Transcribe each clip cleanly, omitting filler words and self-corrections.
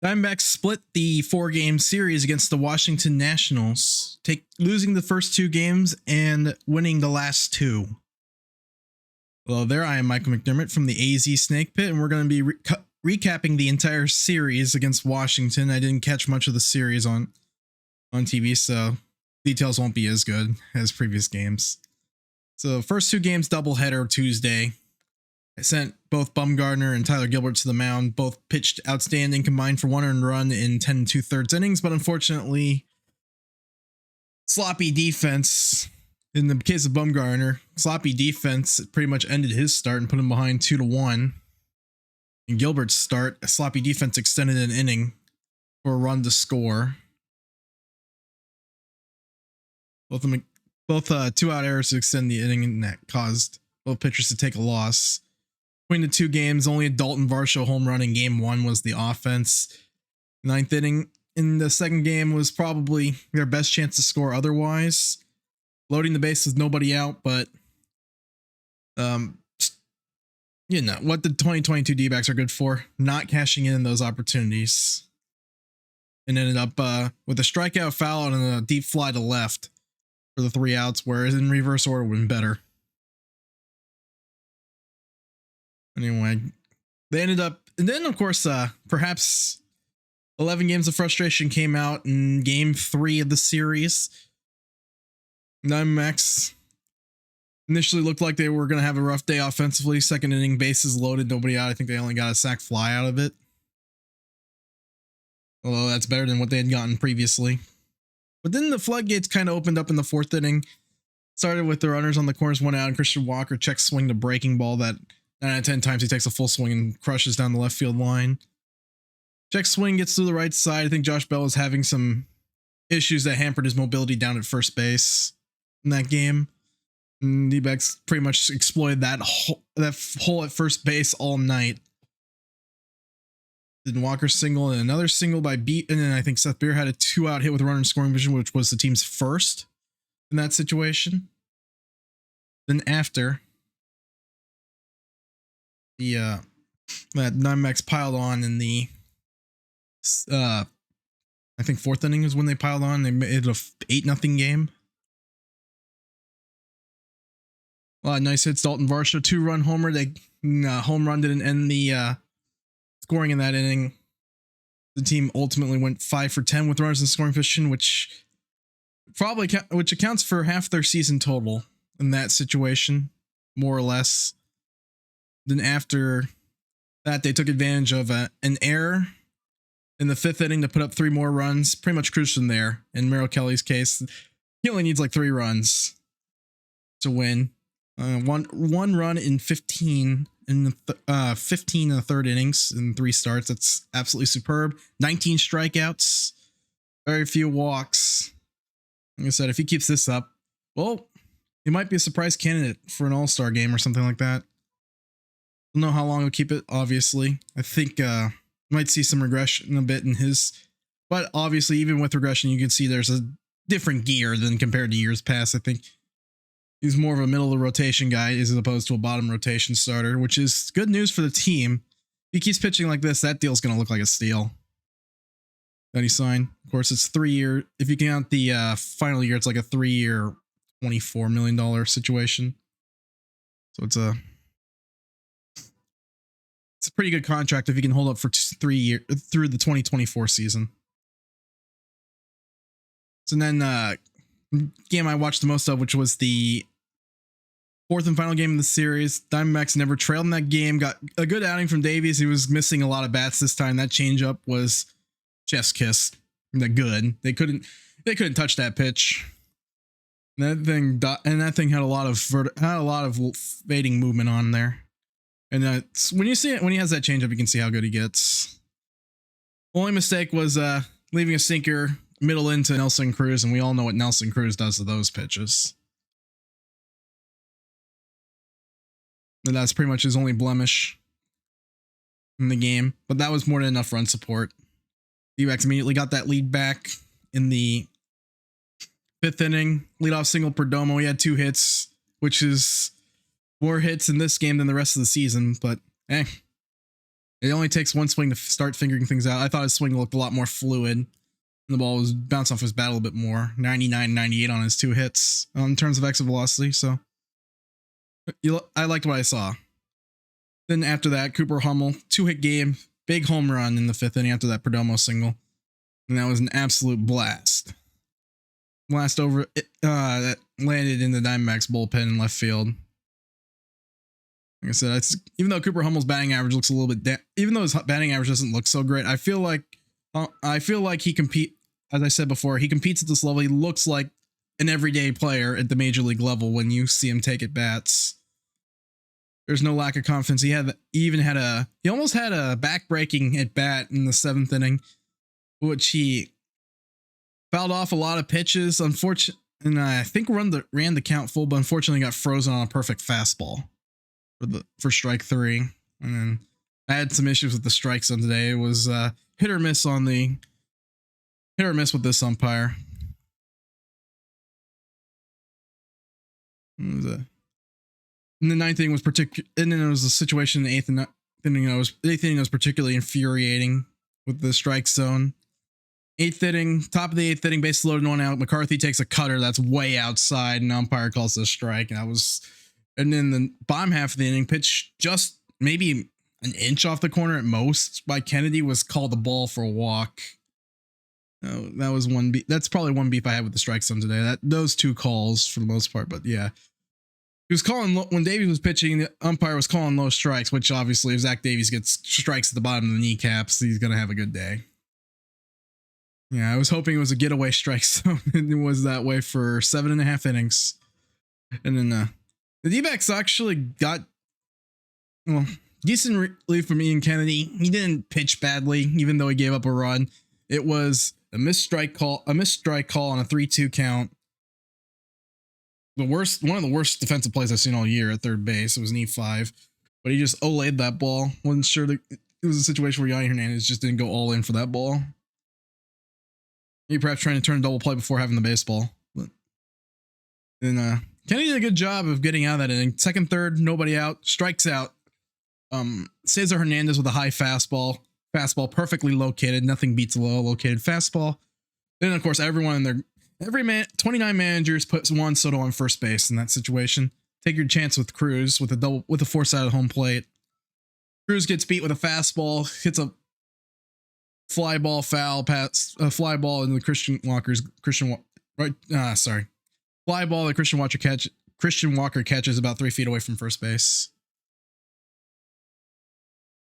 Diamondbacks split the 4-game series against the Washington Nationals, losing the first 2 games and winning the last 2. Hello there, I am Michael McDermott from the AZ Snake Pit, and we're going to be recapping the entire series against Washington. I didn't catch much of the series on TV, so details won't be as good as previous games. So first 2 games doubleheader Tuesday. I sent both Bumgarner and Tyler Gilbert to the mound. Both pitched outstanding, combined for 1 earned run in 10 2/3 innings, but unfortunately, sloppy defense. In the case of Bumgarner, sloppy defense pretty much ended his start and put him behind 2-1. In Gilbert's start, a sloppy defense extended an inning for a run to score. Both 2-out errors to extend the inning, and that caused both pitchers to take a loss. Between the 2 games, only a Dalton Varsho home run in game 1 was the offense. 9th inning in the second game was probably their best chance to score otherwise. Loading the base with nobody out, but you know what the 2022 D-backs are good for, not cashing in those opportunities. And ended up with a strikeout, foul out, and a deep fly to left for the 3 outs, whereas in reverse order would have been better. Anyway, they ended up, and then of course, perhaps 11 games of frustration came out in game 3 of the series. Diamondbacks initially looked like they were going to have a rough day offensively. Second inning, bases loaded, nobody out. I think they only got a sac fly out of it. Although that's better than what they had gotten previously. But then the floodgates kind of opened up in the 4th inning. Started with the runners on the corners, 1 out, and Christian Walker check swing to breaking ball that 9 out of 10 times he takes a full swing and crushes down the left field line. Check swing gets to the right side. I think Josh Bell is having some issues that hampered his mobility down at first base in that game. D-backs pretty much exploited that hole at first base all night. Then Walker single and another single by Beat, and then I think Seth Beer had a 2-out hit with a runner in scoring position, which was the team's first in that situation. Then after the that Diamondbacks piled on in the I think 4th inning is when they piled on. They made a 8-0 game. A lot of nice hits. Dalton Varsho 2-run homer. Home run didn't end the scoring in that inning. The team ultimately went 5 for 10 with runners in scoring position, which accounts for half their season total in that situation, more or less. Then after that, they took advantage of an error in the 5th inning to put up 3 more runs. Pretty much cruised from there. In Merrill Kelly's case, he only needs like 3 runs to win. One run in 15 in the 15 in the 3rd innings in 3 starts. That's absolutely superb. 19 strikeouts, very few walks. Like I said, if he keeps this up, well, he might be a surprise candidate for an all-star game or something like that. Don't know how long he'll keep it, obviously. I think might see some regression a bit in his, but obviously even with regression, you can see there's a different gear than compared to years past. I think he's more of a middle of the rotation guy as opposed to a bottom rotation starter, which is good news for the team. If he keeps pitching like this, that deal's going to look like a steal. That he signed. Of course, it's 3 year. If you count the final year, it's like a 3-year, $24 million situation. So it's a pretty good contract if he can hold up for 3 years through the 2024 season. So then game I watched the most of, which was the 4th and final game of the series. Diamondbacks never trailed in that game. Got a good outing from Davies. He was missing a lot of bats this time. That changeup was chef's kiss. Good. They couldn't touch that pitch. That thing had a lot of fading movement on there. And when you see it, when he has that changeup, you can see how good he gets. Only mistake was leaving a sinker middle into Nelson Cruz, and we all know what Nelson Cruz does to those pitches. And that's pretty much his only blemish in the game, but that was more than enough run support. D-backs immediately got that lead back in the 5th inning. Leadoff single Perdomo. He had 2 hits, which is more hits in this game than the rest of the season, but It only takes one swing to start figuring things out. I thought his swing looked a lot more fluid. And the ball was bouncing off his bat a little bit more. 99, 98 on his 2 hits in terms of exit velocity. So I liked what I saw. Then after that, Cooper Hummel, 2-hit game, big home run in the 5th inning after that Perdomo single. And that was an absolute blast. Blast over that landed in the Diamondbacks bullpen in left field. Like I said, even though Cooper Hummel's batting average looks a little bit even though his batting average doesn't look so great, I feel like he as I said before, he competes at this level. He looks like an everyday player at the major league level when you see him take at bats. There's no lack of confidence. He almost had a back-breaking at bat in the 7th inning, which he fouled off a lot of pitches. Unfortunately, and I think ran the count full, but unfortunately got frozen on a perfect fastball for strike 3. And then I had some issues with the strike zone today. It was hit or miss with this umpire. And the 9th inning was and then there was a situation in the 8th inning. The 8th inning was particularly infuriating with the strike zone. 8th inning, top of the 8th inning, bases loaded, 1 out. McCarthy takes a cutter that's way outside, and umpire calls it a strike. And then the bottom half of the inning, pitch just maybe an inch off the corner at most by Kennedy, was called the ball for a walk. That was one beef. That's probably one beef I had with the strike zone today. Those 2 calls for the most part, but yeah. He was calling when Davies was pitching. The umpire was calling low strikes, which obviously, if Zach Davies gets strikes at the bottom of the kneecaps, he's gonna have a good day. Yeah, I was hoping it was a getaway strike zone, and it was that way for 7.5 innings. And then the D-backs actually got decent relief from Ian Kennedy. He didn't pitch badly, even though he gave up a run. It was a missed strike call on a 3-2 count. One of the worst defensive plays I've seen all year at third base. It was an E5, but he just olayed that ball. Wasn't sure that it was a situation where Yanni Hernandez just didn't go all in for that ball. He perhaps trying to turn a double play before having the baseball. But then Kennedy did a good job of getting out of that inning. Second, third, nobody out, strikes out. Cesar Hernandez with a high fastball perfectly located. Nothing beats a low located fastball. Then of course 29 managers puts Juan Soto on first base in that situation. Take your chance with Cruz with a force-out home plate. Cruz gets beat with a fastball, hits a fly ball foul pass, a fly ball into fly ball that Christian Walker catches about 3 feet away from first base.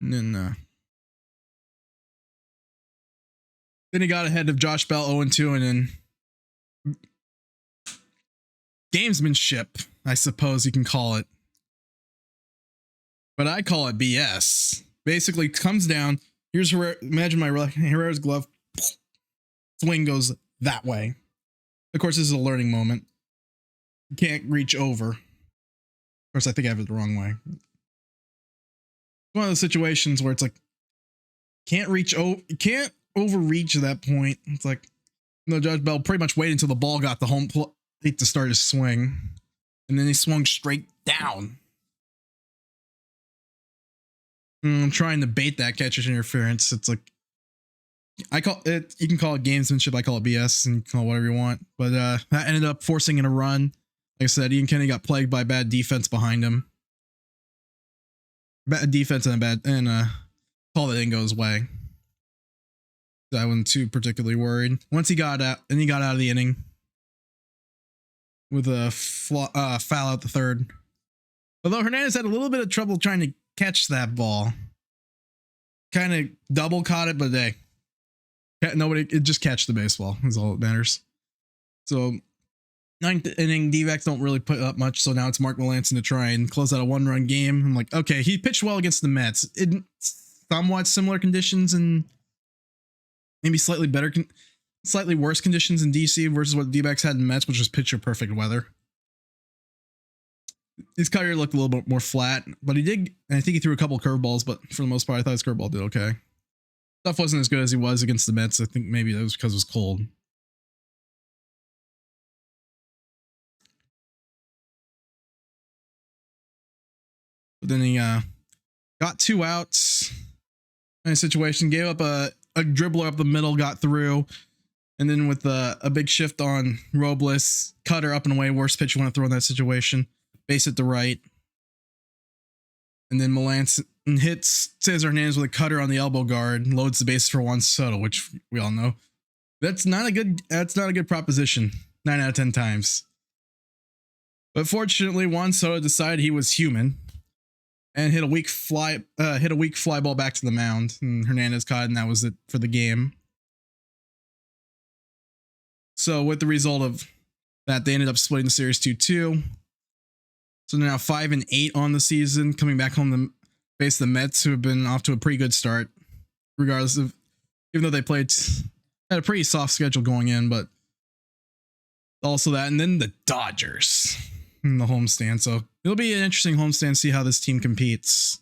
And then he got ahead of Josh Bell 0-2, and then gamesmanship, I suppose you can call it. But I call it BS. Basically, comes down. Here's Herrera. Imagine Herrera's glove. Swing goes that way. Of course, this is a learning moment. You can't reach over. Of course, I think I have it the wrong way. One of those situations where it's like, can't overreach at that point. It's like, Josh Bell pretty much waited until the ball got the home plate to start his swing, and then he swung straight down. I'm trying to bait that catcher's interference. It's like, I call it, you can call it gamesmanship, I call it BS, and you can call it whatever you want. But that ended up forcing in a run. Like I said, Ian Kennedy got plagued by bad defense behind him. Bad defense and call that didn't go his way. So I wasn't too particularly worried. Once he got out, and he got out of the inning with a foul out the third. Although Hernandez had a little bit of trouble trying to catch that ball. Kind of double caught it, but hey, it just catch the baseball is all that matters. So 9th inning, D-backs don't really put up much, so now it's Mark Melancon to try and close out a 1-run game. I'm like, okay, he pitched well against the Mets in somewhat similar conditions and maybe slightly worse conditions in DC versus what the D-backs had in Mets, which was pitcher perfect weather. His career looked a little bit more flat, but he did, and I think he threw a couple curveballs, but for the most part, I thought his curveball did okay. Stuff wasn't as good as he was against the Mets. I think maybe that was because it was cold. But then he got 2 outs. Nice situation. Gave up a dribbler up the middle, got through. And then with a big shift on Robles, cutter up and away, worst pitch you want to throw in that situation. Base it to right. And then Melanson hits Cesar Hernandez with a cutter on the elbow guard, loads the bases for Juan Soto, which we all know. That's not a good proposition 9 out of 10 times. But fortunately, Juan Soto decided he was human and hit a weak fly ball back to the mound. And Hernandez caught it, and that was it for the game. So with the result of that, they ended up splitting the series 2-2. So they're now 5-8 on the season, coming back home to face the Mets, who have been off to a pretty good start, regardless of, even though they had a pretty soft schedule going in, but also that, and then the Dodgers in the homestand. So it'll be an interesting homestand to see how this team competes.